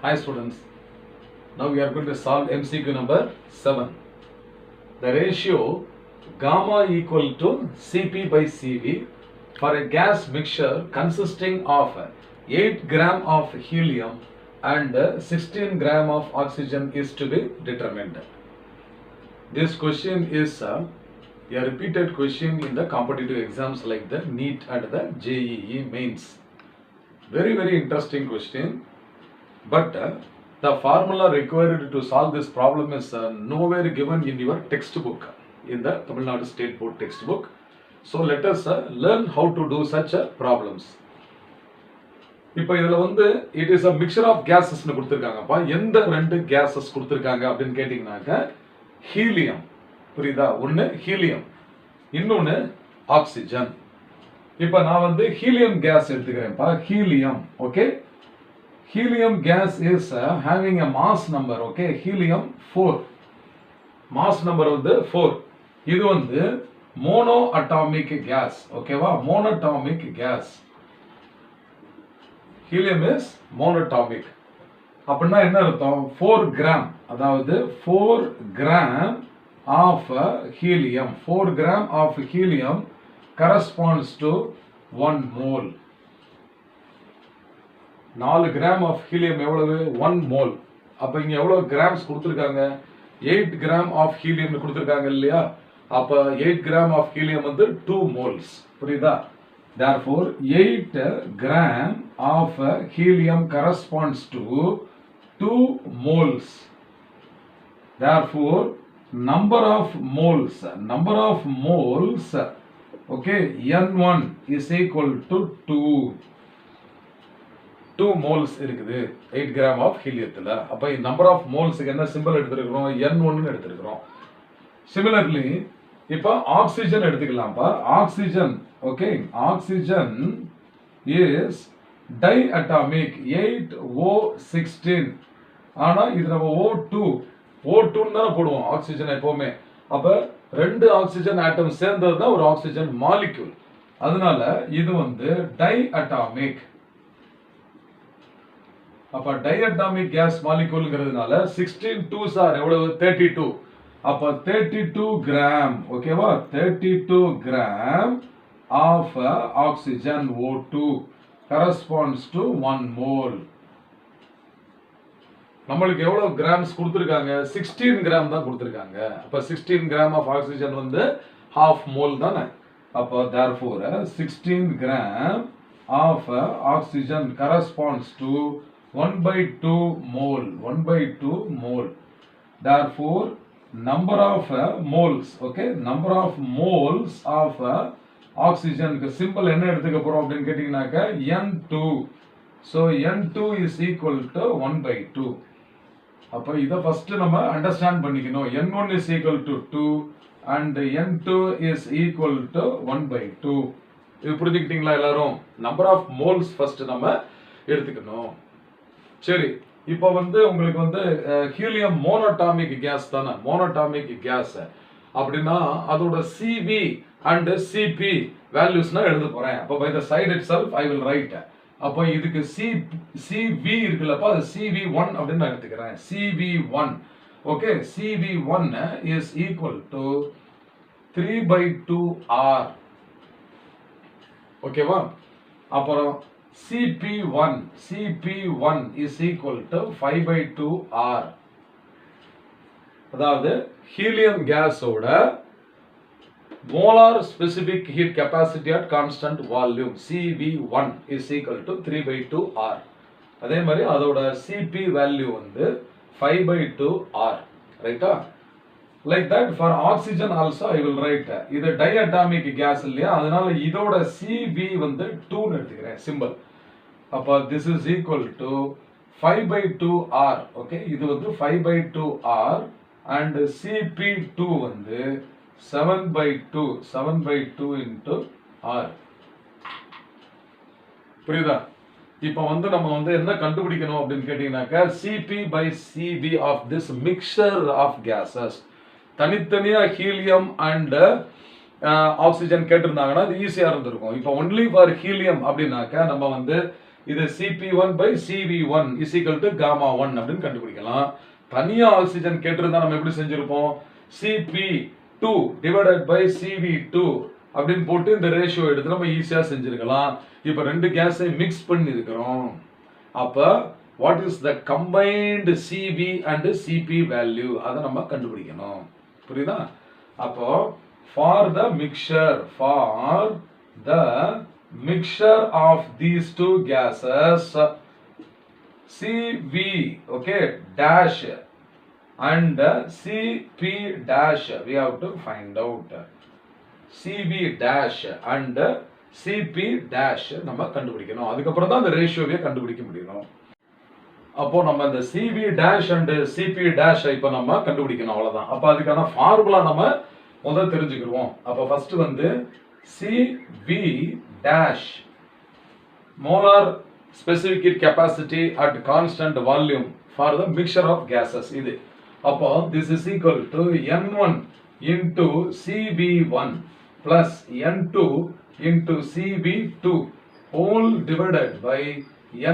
Hi students, now we are going to solve MCQ number 7. The ratio gamma equal to Cp by Cv for a gas mixture consisting of 8 gram of helium and 16 gram of oxygen is to be determined. This question is a repeated question in the competitive exams like the NEET and the JEE mains. Very interesting question. But the formula required to solve this problem is nowhere given in your textbook, in the Tamil Nadu State Board textbook. So let us learn how to do such problems. இப்போ இதுல வந்து it is a mixture of gases னு கொடுத்திருக்காங்கப்பா. எந்த ரெண்டு gases கொடுத்திருக்காங்க அப்படினு கேட்டிங்கனாக்க helium. புரியுதா? ஒன்னு ஹீலியம், இன்னொன்னு ஆக்ஸிஜன். இப்போ நான் வந்து ஹீலியம் கேஸ் எடுத்துக்கிறேன்ப்பா. Helium, okay? Helium gas is having a mass number, okay? Helium 4. Mass number வந்து 4. இது வந்து monoatomic gas, okay வா? Monatomic gas. Helium is monatomic. அப்படின்னா என்ன அர்த்தம்? 4 gram, அதாவது 4 gram of helium. 4 gram of helium corresponds to 1 mole. 4 gram of helium எவ்வளவு? 1 mole. அப்ப இங்க எவ்வளவு கிராம்ஸ் கொடுத்திருக்காங்க? 8 கிராம் ஆஃப் ஹீலியம் கொடுத்திருக்காங்க இல்லையா? அப்ப 8 கிராம் ஆஃப் ஹீலியம் வந்து 2 மோல்ஸ். புரியுதா? therefore 8 gram of helium corresponds to 2 moles. therefore number of moles, okay, n1 is equal to 2 moles இருக்குது 8 gram of heliumத்துல. அப்ப இந்த number of moles க்கு என்ன சிம்பல் எடுத்துக்கிறோம்? n1 னு எடுத்துக்கிறோம். Similarly இப்ப ஆக்ஸிஜன் எடுத்துக்கலாம்ப்பா. Oxygen, okay, oxygen is diatomic 8O16. ஆனா இது நம்ம O2 ன்னு தான் போடுவோம் ஆக்ஸிஜன் எப்பவுமே. அப்ப ரெண்டு ஆக்ஸிஜன் ஆட்டம் சேர்ந்தது தான் ஒரு ஆக்ஸிஜன் மாலிக்யூல். அதனால இது வந்து diatomic. அப்ப diatomic gas moleculeங்கிறதுனால 16 2s are எவ்வளவு? 32. அப்ப 32 gram, ஓகேவா? 32 gram of oxygen O2 corresponds to 1 mole. நம்மளுக்கு எவ்வளவு கிராம்ஸ் கொடுத்திருக்காங்க? 16 gram தான் கொடுத்திருக்காங்க. அப்ப 16 gram of oxygen வந்து half mole தானே. அப்ப therefore 16 gram of oxygen corresponds to 1/2 mole. 1/2 mole. therefore number of moles, okay, number of moles of oxygen க்கு symbol என்ன எடுத்துக்க போறோம் அப்படினு கேட்டிங்கனாக்க n2. so n2 is equal to 1/2. அப்ப இத ஃபர்ஸ்ட் நம்ம அண்டர்ஸ்டாண்ட் பண்ணிக்கணும். n1 is equal to 2 and n2 is equal to 1/2. இது புரிஞ்சுக்கிட்டீங்களா எல்லாரும்? number of moles ஃபர்ஸ்ட் நம்ம எடுத்துக்கணும். சரி, இப்போ வந்து உங்களுக்கு வந்து ஹீலியம் மோனோடாமிக் கேஸ் தானே. மோனோடாமிக் கேஸ் அப்படின்னா அதோட CV and CP வேல்யூஸ் நான் எழுத போறேன். அப்ப by the side itself I will write. அப்ப இதுக்கு CV இருக்குல்லப்பா, அது CV1 அப்படின்னு நான் எடுத்துக்கிறேன். CV1, okay, CV1 is equal to 3/2R. ஓகேவா? அப்புறம் CP1 is equal to 5/2R. அதாவது ஹீலியம் கேஸோட molar specific heat capacity at constant volume CV1 is equal to 3/2R. அதே மாதிரி அதோட CP வேல்யூ வந்து 5/2R. ரைட்டா? like that for oxygen also I will write. இது diatomic gas இல்லையா? அதனால இதோட CV வந்து 2 ன்னு எடுத்துக்கிறேன் சிம்பல். அப்ப this is equal to 5/2R. Okay, இது வந்து 5/2R and CP2 வந்து 7/2 into R. புரியுதா? இப்போ வந்து நம்ம வந்து என்ன கண்டுபிடிக்கணும் அப்படினு கேட்டிங்கனாக்க CP by CV of this mixture of gases. தனித்தனியா ஹீலியம் அண்ட் ஆக்ஸிஜன் கேட்டிருந்தாங்கன்னா அது ஈஸியா இருந்திருக்கும். இப்போ ஒன்லி ஃபார் ஹீலியம் அப்படின்னாக்க நம்ம வந்து இது Cp1 by Cv1 is equal to gamma 1 அப்படின்னு கண்டுபிடிக்கலாம். தனியா ஆக்சிஜன் கேட்டிருந்தா நம்ம எப்படி செஞ்சிருப்போம்? Cp2 divided by Cv2 அப்படின்னு போட்டு இந்த ரேஷியோ எடுத்து நம்ம ஈஸியா செஞ்சிருக்கலாம். இப்போ ரெண்டு கேஸை மிக்ஸ் பண்ணி இருக்கிறோம். அப்ப what is the combined Cv and Cp value அதை நம்ம கண்டுபிடிக்கணும். புரியுதா? அப்போ for the mixture of these two gases Cv okay dash and Cp dash we have to find out. Cv dash and Cp dash நம்ம கண்டுபிடிக்கணும். அதுக்கு அப்புறம் தான் அந்த ரேஷியோவை கண்டுபிடிக்க முடியும். அப்போ நம்ம இந்த Cv dash and Cp dash இப்போ நம்ம கண்டுபிடிக்கணும் அவ்வளவுதான். அப்ப அதுக்கான ஃபார்முலா நம்ம முதல்ல தெரிஞ்சுக்கிறோம். அப்ப ஃபர்ஸ்ட் வந்து Cv dash molar specific heat capacity at constant volume for the mixture of gases இது. அப்போ this is equal to N1 into Cv1 plus N2 into Cv2 whole divided by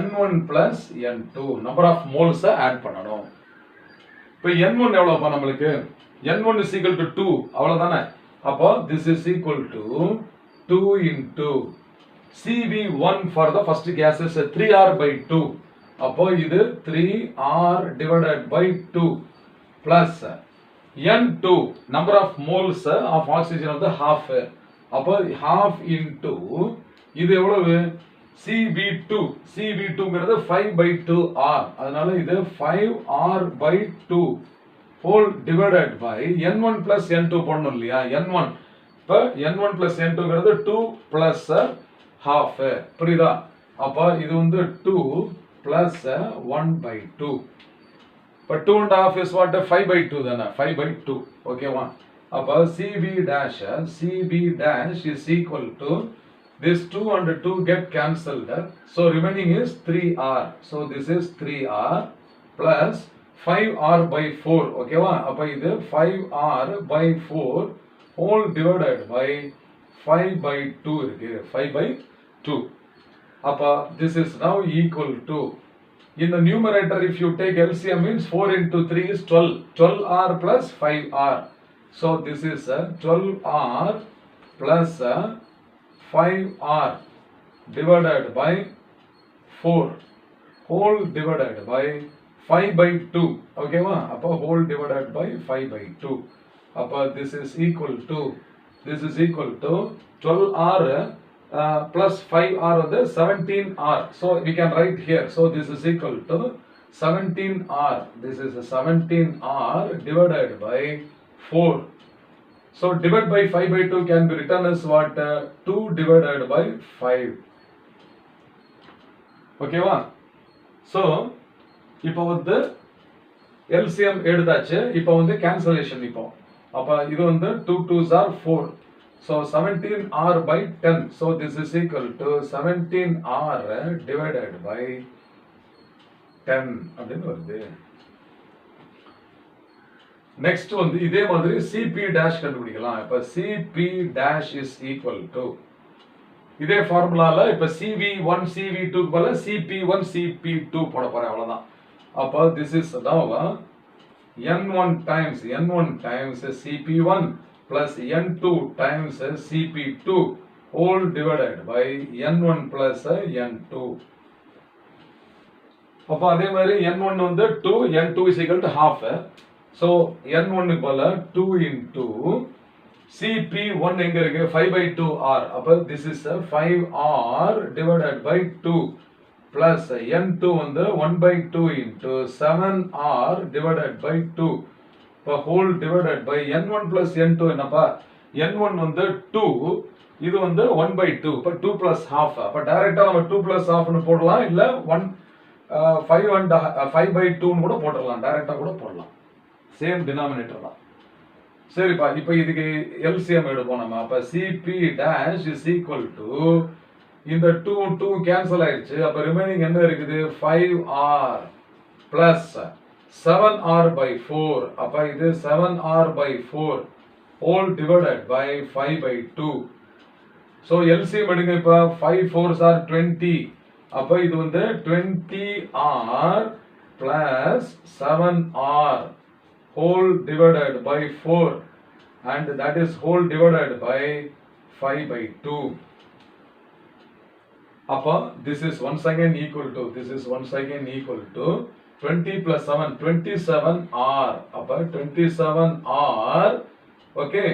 N1 plus N2 number of moles add பண்ணணும். இப்போ N1 எவ்வளவுப்பா நம்மளுக்கு? N1 is equal to 2 அவ்வளவுதானே? அப்போ this is equal to 2 into Cv1 for the first gas is 3R by 2. அப்போ இது 3R divided by 2 plus N2 number of moles of oxygen வந்து half. அப்போ half into இது எவ்வளவு? Cv2ங்கிறது 5 by 2R. அதனால இது 5R by 2 whole divided by N1 plus N2 போடணும் இல்லையா? N1 இப்போ N1 plus N2ங்கிறது 2 plus half. புரியுதா? அப்ப இது வந்து 2 plus 1 by 2. இப்போ 2 and half is what? 5 by 2 தானே? 5 by 2. ஓகேவா? அப்ப Cv dash is equal to this 2 and 2 get cancelled. So remaining is 3R. So this is 3R plus 5R by 4. ஓகேவா? அப்ப இது 5R by 4 whole divided by 5 by 2 இருக்கு. 5 by 2. அப்ப this is now equal to, in the numerator if you take LCM means 4 into 3 is 12. 12R plus 5R. So this is 12R plus 5R divided by 4 whole divided by 5 by 2. Okay ma? Appa whole divided by 5 by 2. Appa this is equal to 12R plus 5R of the 17R. So we can write here. So this is equal to 17R. This is 17R divided by 4. So divided by 5 by 2 can be written as what? 2 divided by 5. Okay va? So இப்போ வந்து LCM எடுத்தாச்சு. இப்போ வந்து cancellation இப்போ. அப்ப இது வந்து 2 2s are 4. So 17R by 10. So this is equal to 17R divided by 10 அப்படின்னு வருது. Next வந்து இதே மாதிரி Cp dash கண்டுபிடிக்கலாம். இப்ப Cp dash is equal to இதே ஃபார்முலால இப்ப Cv1 Cv2 க்கு பதிலா Cp1 Cp2 போட போறேன் அவ்வளவுதான். அப்ப this is now N1 times Cp1 plus N2 times Cp2 whole divided by N1 plus N2. அப்ப அதே மாதிரி N1 வந்து 2, N2 is equal to half. So N1 க்கு பதிலா 2 into Cp1 எங்க இருக்கு? 5 by 2R. அப்ப this is 5R divided by 2 plus N2 வந்து 1 by 2 into 7R divided by 2. இப்ப whole divided by N1 plus N2 என்னப்பா? N1 வந்து 2, இது வந்து 1 by 2. இப்ப 2 plus half. அப்ப டைரக்டா நம்ம 2 plus half னு போடலாம், இல்ல 5 by 2 னு கூட போடலாம், டைரக்டா கூட போடலாம். சேம் டினாமினேட்டர் தான். சரிப்பா, இப்போ இதுக்கு LCM எடுப்போம் நம்ம. அப்ப Cp dash is equal to இந்த 2 2 கேன்சல் ஆயிடுச்சு. அப்ப ரிமைனிங் என்ன இருக்குது? 5R plus 7R by 4. அப்ப இது 7R by 4 whole divided by 5 by 2. So LCM எடுங்க. இப்ப 5 4s are 20. அப்ப இது வந்து 20R plus 7R whole divided by 4 and that is whole divided by 5 by 2. Appa, this is once again equal to 20 plus 7, 27R. Appa, 27R, okay,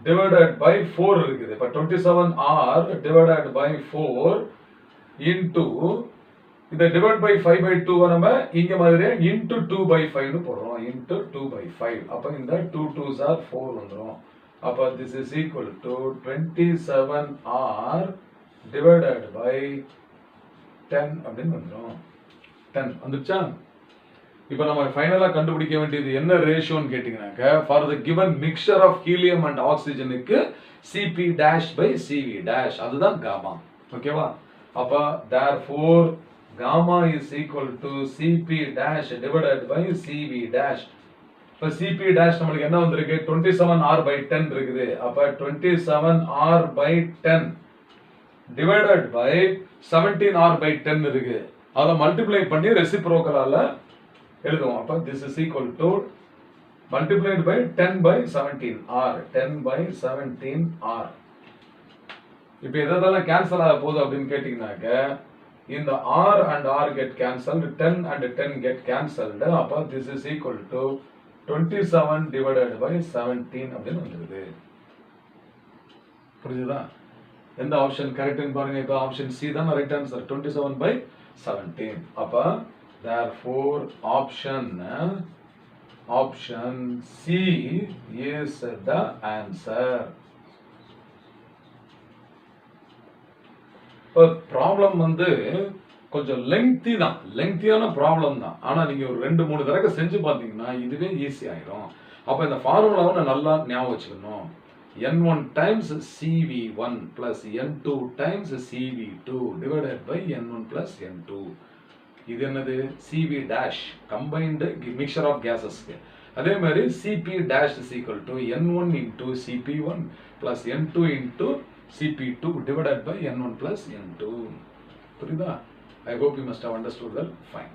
divided by 4 இருக்குது. இப்ப 27R divided by 4 into இந்த divide by 5 by 2 நம்ம இங்க மாதிரியே into 2 by 5 னு போடுறோம். into 2 by 5. அப்ப இந்த 2 2s are 4 வந்துரும். அப்ப this is equal to 27R divided by 10 அப்படின்னு வந்துரும். 10 வந்துச்சா? இப்போ நம்ம ஃபைனலா கண்டுபிடிக்க வேண்டியது என்ன ரேஷியோன்னு கேட்டிங்கனாக்க for the given mixture of helium and oxygen க்கு Cp dash by Cv dash அதுதான் gamma. ஓகேவா? அப்ப therefore gamma is equal to Cp dash divided by Cv dash. இப்ப Cp dash நமக்கு என்ன வந்திருக்கு? 27R by 10 இருக்குது. அப்ப 27R by 10 divided by 17R by 10 இருக்கு. அத மல்டிப்ளை பண்ணி ரெசிப்ரோக்கலால எழுதுவோம். அப்ப this is equal to multiplied by 10 by 17R. 10 by 17R. இப்ப எதெல்லாம் கேன்சல் ஆக போகுது அப்படின்னு கேட்டீங்கன்னாக்க இந்த R and R get cancelled, 10 and 10 get cancelled. அப்ப this is equal to 27 divided by 17 அப்படின்னு வந்துருது. புரியுதா? எந்த ஆப்ஷன் கரெக்ட்னு பாருங்க. இப்ப ஆப்ஷன் C தான் ரைட் ஆன்சர். 27 by 17. அப்ப therefore option C is the answer. இப்போ ப்ராப்ளம் வந்து கொஞ்சம் லெங்க்தியான ப்ராப்ளம் தான். ஆனா நீங்க ஒரு 2-3 தடவை செஞ்சு பார்த்தீங்கன்னா இதுவே ஈஸி ஆயிடும். அப்ப இந்த ஃபார்முலாவை நல்லா ஞாபகம் வச்சுக்கணும். N1 times CV1 plus N2 times CV2 divided by N1 plus N2. இது என்னது? CV dash combined mixture of gases. அதே மாதிரி Cp dash is equal to N1 into Cp1 plus N2 into Cp2 divided by N1 plus N2. புரியுதா? I hope you must have understood that. Fine.